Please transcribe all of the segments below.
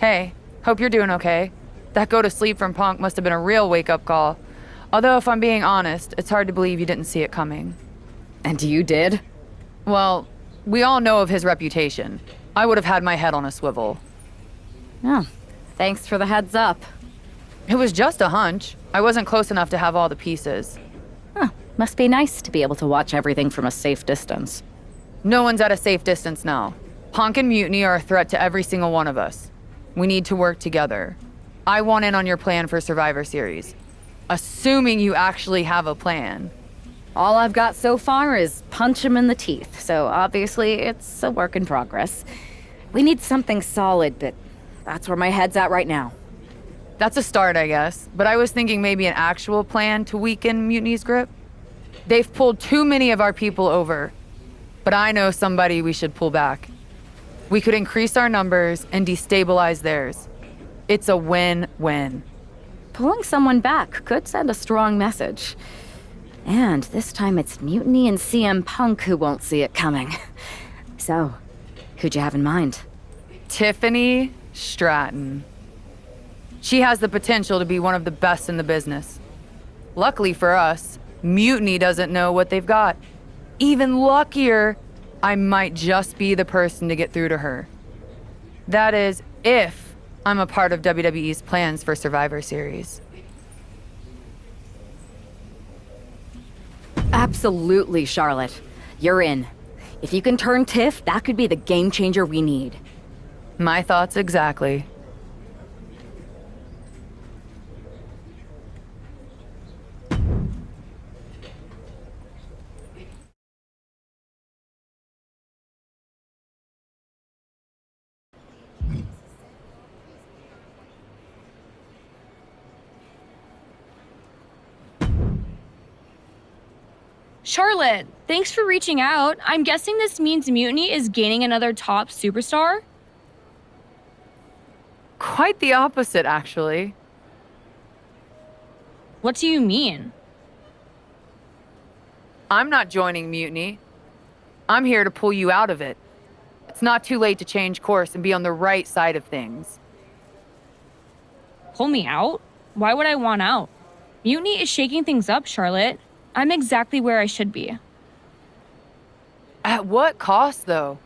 Hey, hope you're doing okay. That go to sleep from Punk must have been a real wake-up call. Although, if I'm being honest, it's hard to believe you didn't see it coming. And you did? Well, we all know of his reputation. I would have had my head on a swivel. Oh, thanks for the heads up. It was just a hunch. I wasn't close enough to have all the pieces. Huh, must be nice to be able to watch everything from a safe distance. No one's at a safe distance now. Punk and Mutiny are a threat to every single one of us. We need to work together. I want in on your plan for Survivor Series. Assuming you actually have a plan. All I've got so far is punch him in the teeth, so obviously it's a work in progress. We need something solid, but that's where my head's at right now. That's a start, I guess. But I was thinking maybe an actual plan to weaken Mutiny's grip. They've pulled too many of our people over. But I know somebody we should pull back. We could increase our numbers and destabilize theirs. It's a win-win. Pulling someone back could send a strong message. And this time it's Mutiny and CM Punk who won't see it coming. So, who'd you have in mind? Tiffany Stratton. She has the potential to be one of the best in the business. Luckily for us, Mutiny doesn't know what they've got. Even luckier, I might just be the person to get through to her. That is, if I'm a part of WWE's plans for Survivor Series. Absolutely, Charlotte. You're in. If you can turn Tiff, that could be the game changer we need. My thoughts exactly. Charlotte, thanks for reaching out. I'm guessing this means Mutiny is gaining another top superstar? Quite the opposite, actually. What do you mean? I'm not joining Mutiny. I'm here to pull you out of it. It's not too late to change course and be on the right side of things. Pull me out? Why would I want out? Mutiny is shaking things up, Charlotte. I'm exactly where I should be. At what cost, though?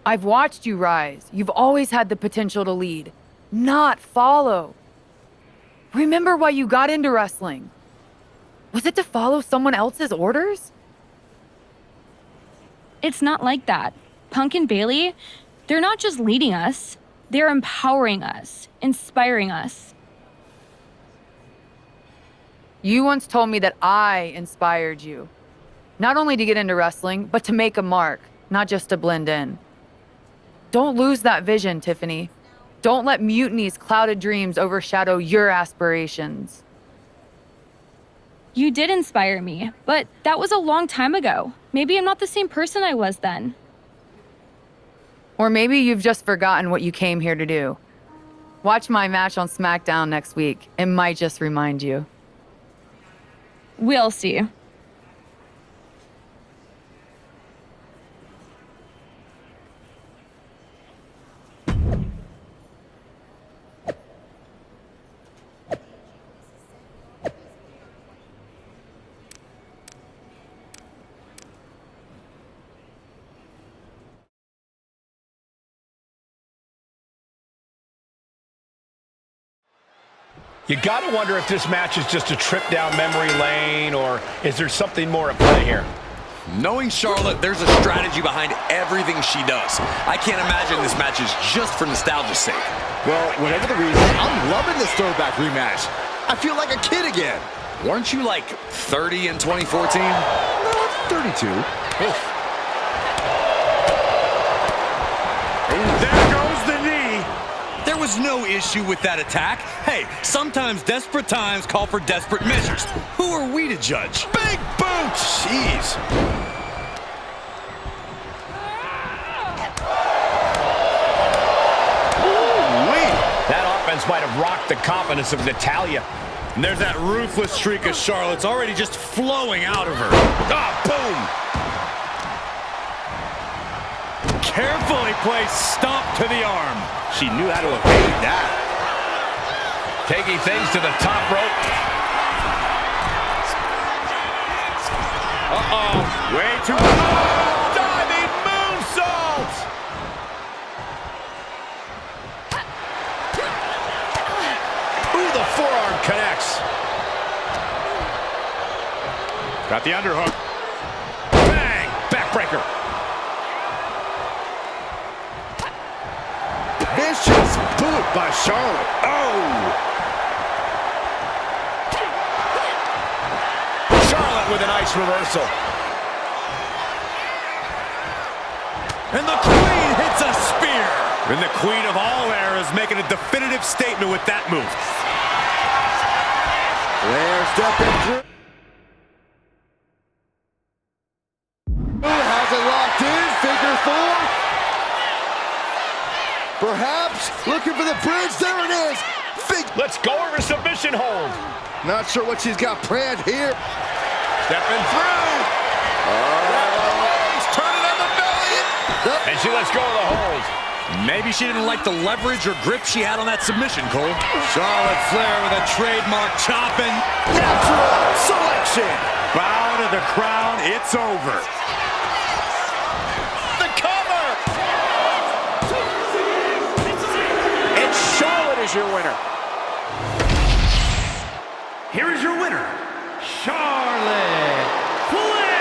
I've watched you rise. You've always had the potential to lead, not follow. Remember why you got into wrestling? Was it to follow someone else's orders? It's not like that. Punk and Bailey, they're not just leading us. They're empowering us, inspiring us. You once told me that I inspired you. Not only to get into wrestling, but to make a mark, not just to blend in. Don't lose that vision, Tiffany. Don't let Mutiny's clouded dreams overshadow your aspirations. You did inspire me, but that was a long time ago. Maybe I'm not the same person I was then. Or maybe you've just forgotten what you came here to do. Watch my match on SmackDown next week. It might just remind you. We'll see. You gotta wonder if this match is just a trip down memory lane, or is there something more at play here? Knowing Charlotte, there's a strategy behind everything she does. I can't imagine this match is just for nostalgia's sake. Well, whatever the reason, I'm loving this throwback rematch. I feel like a kid again. Weren't you like 30 in 2014? No, 32. Oof. There goes the knee. There was no issue with that attack. Hey, sometimes desperate times call for desperate measures. Who are we to judge? Big boot. Jeez. That offense might have rocked the confidence of Natalya. And there's that ruthless streak of Charlotte's already just flowing out of her. Ah, boom! carefully placed stomp to the arm. She knew how to evade that. Taking things to the top rope. Uh-oh. Way too Diving moonsault. Ooh, the forearm connects. Got the underhook. Bang! Backbreaker. Vicious boot by Charlotte. Oh! Charlotte with a nice reversal. And the Queen hits a spear. And the Queen of all eras making a definitive statement with that move. Flair stepping through. Has it locked in, figure four. Perhaps looking for the bridge, there it is. Let's go over submission hold. Not sure what she's got planned here. Stepping through. Turning on the belly. And she lets go of the hold. Maybe she didn't like the leverage or grip she had on that submission, Cole. Charlotte Flair with a trademark chopping. Natural selection. Bow to the crown, it's over. The cover. And Charlotte is your winner. Here is your winner, Charlotte Flair!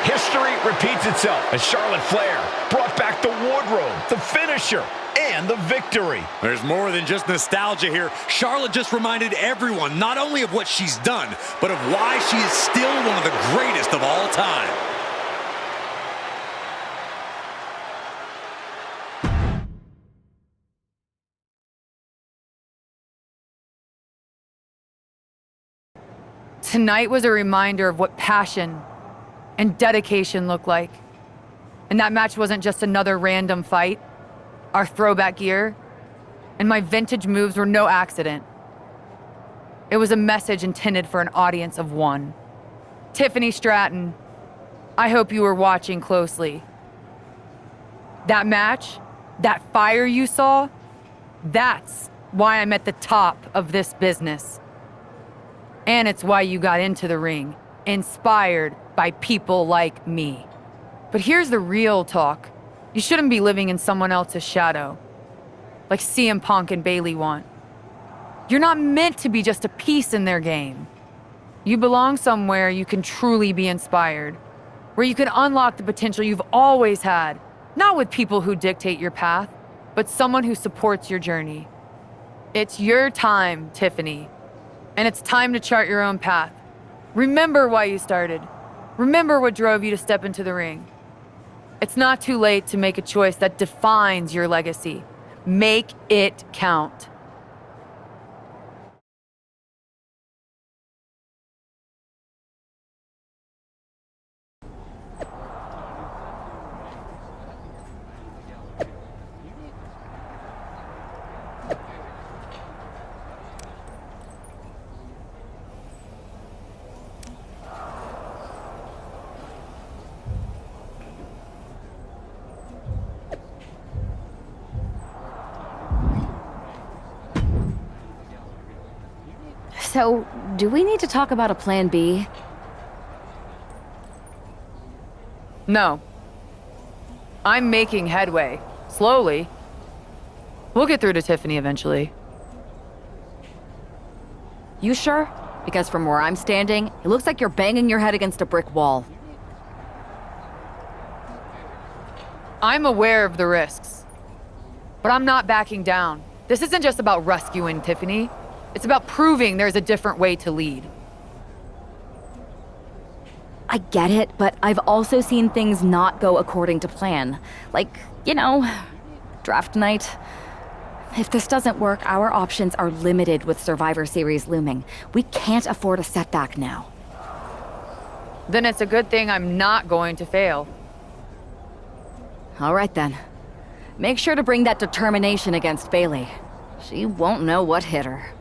History repeats itself as Charlotte Flair brought back the wardrobe, the finisher, and the victory. There's more than just nostalgia here. Charlotte just reminded everyone not only of what she's done, but of why she is still one of the greatest of all time. Tonight was a reminder of what passion and dedication look like. And that match wasn't just another random fight. Our throwback gear and my vintage moves were no accident. It was a message intended for an audience of one. Tiffany Stratton, I hope you were watching closely. That match, that fire you saw, that's why I'm at the top of this business. And it's why you got into the ring, inspired by people like me. But here's the real talk. You shouldn't be living in someone else's shadow, like CM Punk and Bayley want. You're not meant to be just a piece in their game. You belong somewhere you can truly be inspired, where you can unlock the potential you've always had, not with people who dictate your path, but someone who supports your journey. It's your time, Tiffany, and it's time to chart your own path. Remember why you started. Remember what drove you to step into the ring. It's not too late to make a choice that defines your legacy. Make it count. So, do we need to talk about a plan B? No. I'm making headway. Slowly. We'll get through to Tiffany eventually. You sure? Because from where I'm standing, it looks like you're banging your head against a brick wall. I'm aware of the risks, but I'm not backing down. This isn't just about rescuing Tiffany. It's about proving there's a different way to lead. I get it, but I've also seen things not go according to plan. Like, you know, draft night. If this doesn't work, our options are limited with Survivor Series looming. We can't afford a setback now. Then it's a good thing I'm not going to fail. All right then. Make sure to bring that determination against Bayley. She won't know what hit her.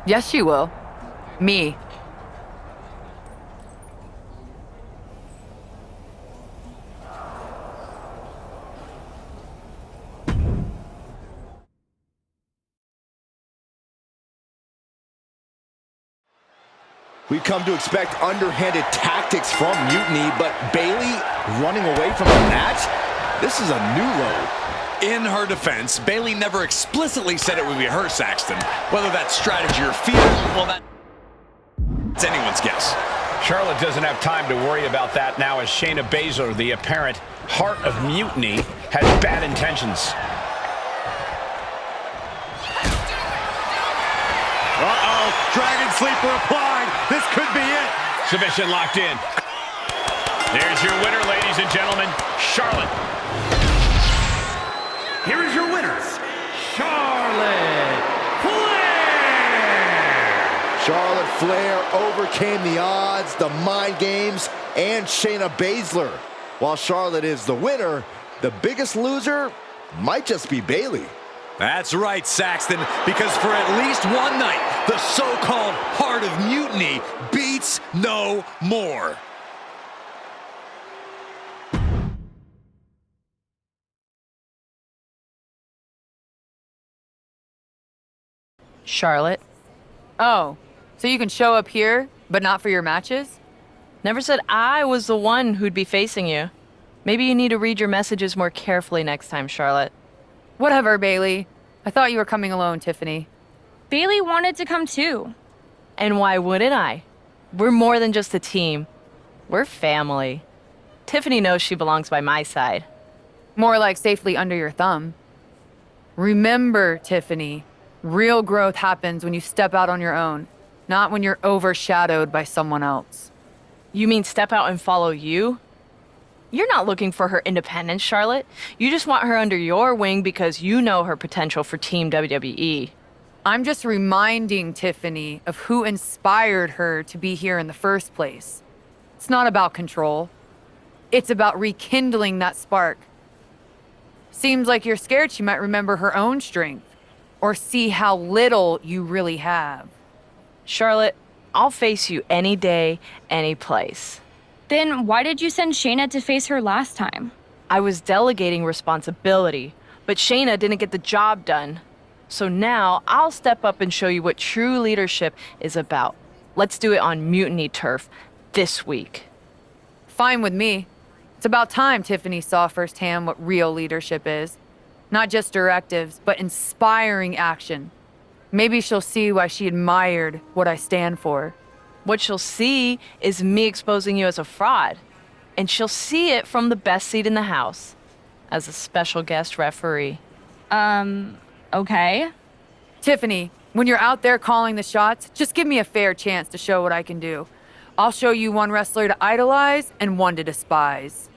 Yes, she will. Me. We've come to expect underhanded tactics from Mutiny, but Bayley running away from the match? This is a new low. In her defense, Bayley never explicitly said it would be her, Saxton. Whether that's strategy or fear, well, that's anyone's guess. Charlotte doesn't have time to worry about that now as Shayna Baszler, the apparent heart of Mutiny, has bad intentions. Uh-oh, Dragon Sleeper applied. This could be it. Submission locked in. There's your winner, ladies and gentlemen, Charlotte. Here is your winners, Charlotte Flair. Charlotte Flair overcame the odds, the mind games, and Shayna Baszler. While Charlotte is the winner, the biggest loser might just be Bayley. That's right, Saxton, because for at least one night, the so-called heart of Mutiny beats no more. Charlotte. Oh, so you can show up here, but not for your matches? Never said I was the one who'd be facing you. Maybe you need to read your messages more carefully next time, Charlotte. Whatever, Bayley. I thought you were coming alone, Tiffany. Bailey wanted to come too. And why wouldn't I? We're more than just a team. We're family. Tiffany knows she belongs by my side. More like safely under your thumb. Remember, Tiffany, real growth happens when you step out on your own, not when you're overshadowed by someone else. You mean step out and follow you? You're not looking for her independence, Charlotte. You just want her under your wing because you know her potential for Team WWE. I'm just reminding Tiffany of who inspired her to be here in the first place. It's not about control. It's about rekindling that spark. Seems like you're scared she might remember her own strength or see how little you really have. Charlotte, I'll face you any day, any place. Then why did you send Shayna to face her last time? I was delegating responsibility, but Shayna didn't get the job done. So now I'll step up and show you what true leadership is about. Let's do it on Mutiny turf this week. Fine with me. It's about time Tiffany saw firsthand what real leadership is. Not just directives, but inspiring action. Maybe she'll see why she admired what I stand for. What she'll see is me exposing you as a fraud. And she'll see it from the best seat in the house, as a special guest referee. Okay. Tiffany, when you're out there calling the shots, just give me a fair chance to show what I can do. I'll show you one wrestler to idolize and one to despise.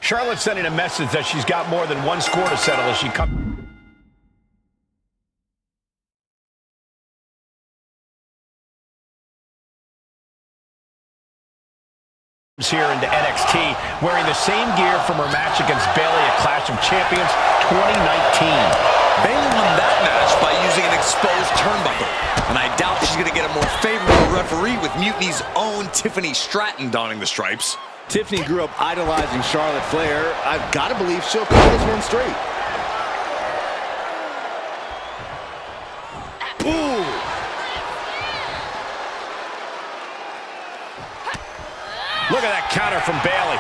Charlotte's sending a message that she's got more than one score to settle as she comes here into NXT, wearing the same gear from her match against Bayley at Clash of Champions 2019. Bayley won that match by using an exposed turnbuckle, and I doubt she's going to get a more favorable referee with Mutiny's own Tiffany Stratton donning the stripes. Tiffany grew up idolizing Charlotte Flair. I've got to believe she'll call this one straight. Ooh! Look at that counter from Bayley.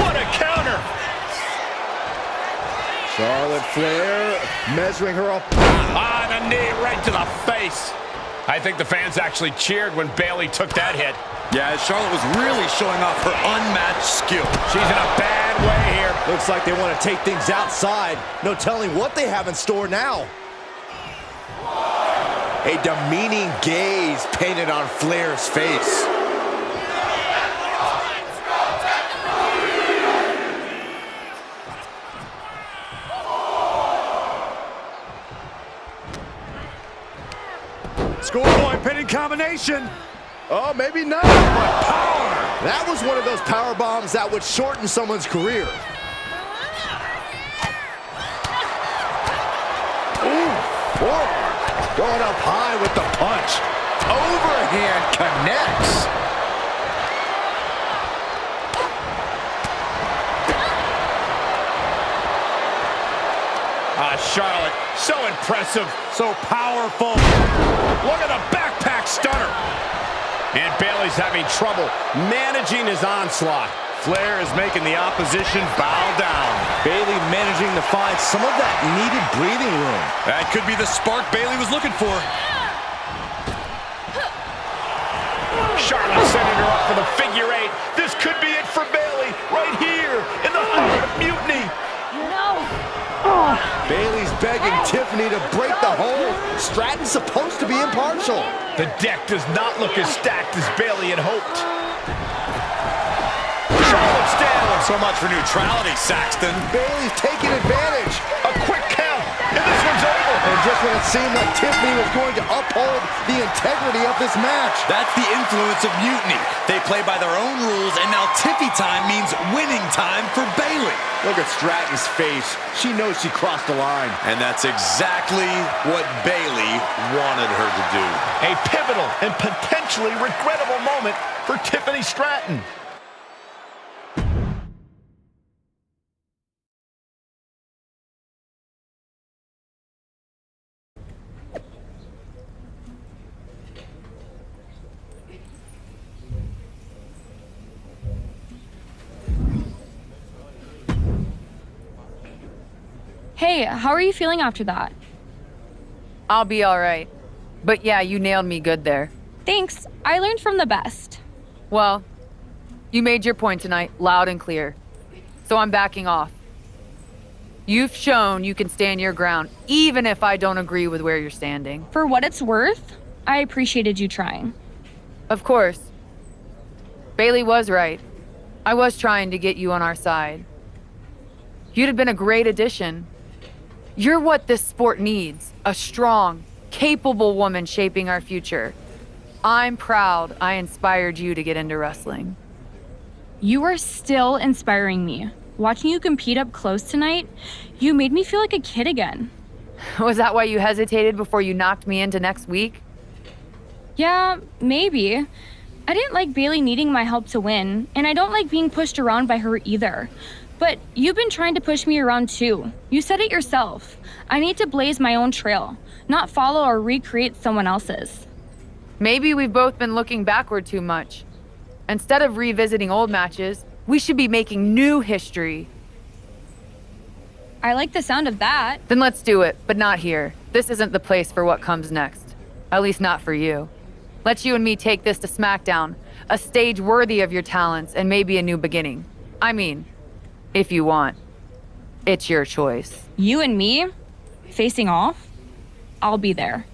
What a counter! Charlotte Flair measuring her up. Ah, the knee right to the face. I think the fans actually cheered when Bayley took that hit. Yeah, Charlotte was really showing off her unmatched skill. She's in a bad way here. Looks like they want to take things outside. No telling what they have in store now. A demeaning gaze painted on Flair's face. Schoolboy pinning combination. Oh, maybe not. But power. That was one of those power bombs that would shorten someone's career. Ooh, forearm. Going up high with the punch. Overhand connects. Charlotte, so impressive, so powerful. Look at the backpack stunner. And Bayley's having trouble managing his onslaught. Flair is making the opposition bow down. Bayley managing to find some of that needed breathing room. That could be the spark Bayley was looking for. Charlotte sending her up for the figure eight. This could be it for Bayley right here in the heart of Mutiny. Bayley's begging Tiffany to break the hold. Stratton's supposed to be impartial. The deck does not look as stacked as Bayley had hoped. Charlotte's down. So much for neutrality, Saxton. Bayley's taking advantage. A quick count, and this one's over. And just when it seemed like Tiffany was going to uphold the integrity of this match. That's the influence of Mutiny. They play by their own rules, and now Tiffy time means winning time for Bayley. Look at Stratton's face. She knows she crossed the line. And that's exactly what Bayley wanted her to do. A pivotal and potentially regrettable moment for Tiffany Stratton. Hey, how are you feeling after that? I'll be all right. But yeah, you nailed me good there. Thanks. I learned from the best. Well, you made your point tonight, loud and clear. So I'm backing off. You've shown you can stand your ground, even if I don't agree with where you're standing. For what it's worth, I appreciated you trying. Of course. Bayley was right. I was trying to get you on our side. You'd have been a great addition. You're what this sport needs, a strong, capable woman shaping our future. I'm proud I inspired you to get into wrestling. You are still inspiring me. Watching you compete up close tonight, you made me feel like a kid again. Was that why you hesitated before you knocked me into next week? Yeah, maybe. I didn't like Bayley needing my help to win, and I don't like being pushed around by her either. But you've been trying to push me around too. You said it yourself. I need to blaze my own trail, not follow or recreate someone else's. Maybe we've both been looking backward too much. Instead of revisiting old matches, we should be making new history. I like the sound of that. Then let's do it, but not here. This isn't the place for what comes next. At least not for you. Let you and me take this to SmackDown, a stage worthy of your talents and maybe a new beginning. I mean, if you want. It's your choice. You and me? Facing off? I'll be there.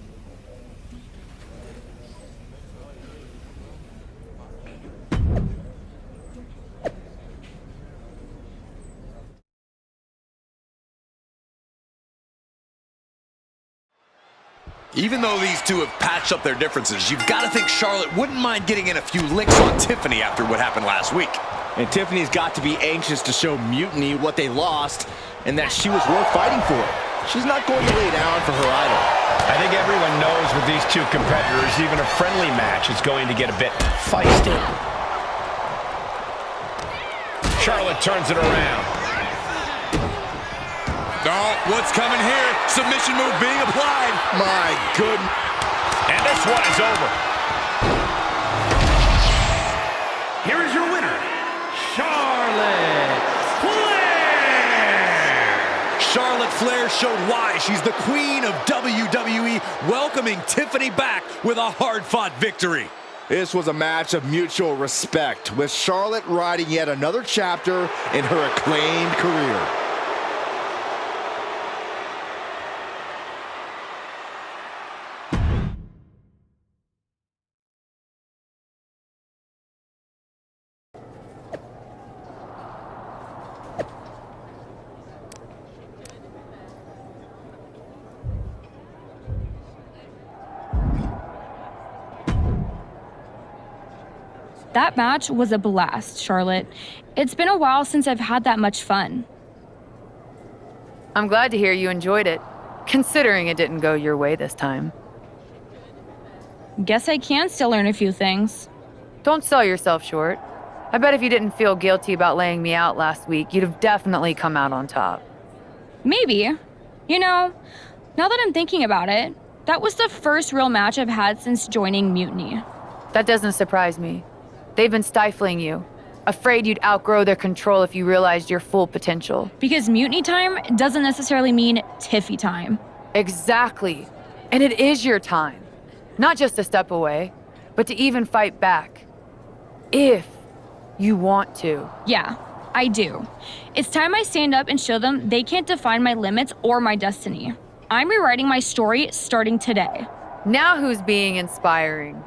Even though these two have patched up their differences, you've got to think Charlotte wouldn't mind getting in a few licks on Tiffany after what happened last week. And Tiffany's got to be anxious to show Mutiny what they lost and that she was worth fighting for. She's not going to lay down for her idol. I think everyone knows with these two competitors, even a friendly match is going to get a bit feisty. Charlotte turns it around. Oh, what's coming here? Submission move being applied. My goodness. And this one is over. Here is your winner, Charlotte Flair! Charlotte Flair showed why she's the queen of WWE, welcoming Tiffany back with a hard-fought victory. This was a match of mutual respect, with Charlotte riding yet another chapter in her acclaimed career. That match was a blast, Charlotte. It's been a while since I've had that much fun. I'm glad to hear you enjoyed it, considering it didn't go your way this time. Guess I can still learn a few things. Don't sell yourself short. I bet if you didn't feel guilty about laying me out last week, you'd have definitely come out on top. Maybe. You know, now that I'm thinking about it, that was the first real match I've had since joining Mutiny. That doesn't surprise me. They've been stifling you, afraid you'd outgrow their control if you realized your full potential. Because Mutiny time doesn't necessarily mean Tiffy time. Exactly. And it is your time. Not just to step away, but to even fight back. If you want to. Yeah, I do. It's time I stand up and show them they can't define my limits or my destiny. I'm rewriting my story starting today. Now who's being inspiring?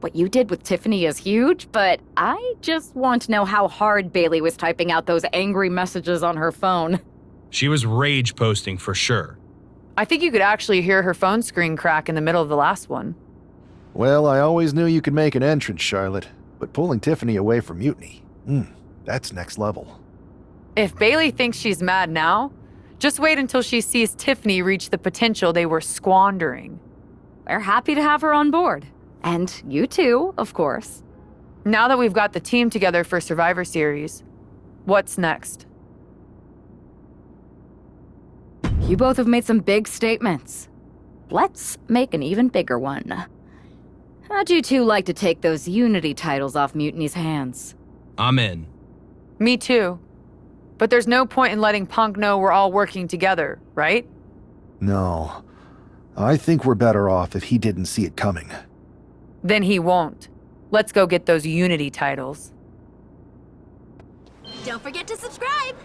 What you did with Tiffany is huge, but I just want to know how hard Bailey was typing out those angry messages on her phone. She was rage posting for sure. I think you could actually hear her phone screen crack in the middle of the last one. Well, I always knew you could make an entrance, Charlotte, but pulling Tiffany away from Mutiny, that's next level. If Bailey thinks she's mad now, just wait until she sees Tiffany reach the potential they were squandering. We're happy to have her on board. And you too, of course. Now that we've got the team together for Survivor Series, what's next? You both have made some big statements. Let's make an even bigger one. How'd you two like to take those Unity titles off Mutiny's hands? I'm in. Me too. But there's no point in letting Punk know we're all working together, right? No. I think we're better off if he didn't see it coming. Then he won't. Let's go get those Unity titles. Don't forget to subscribe!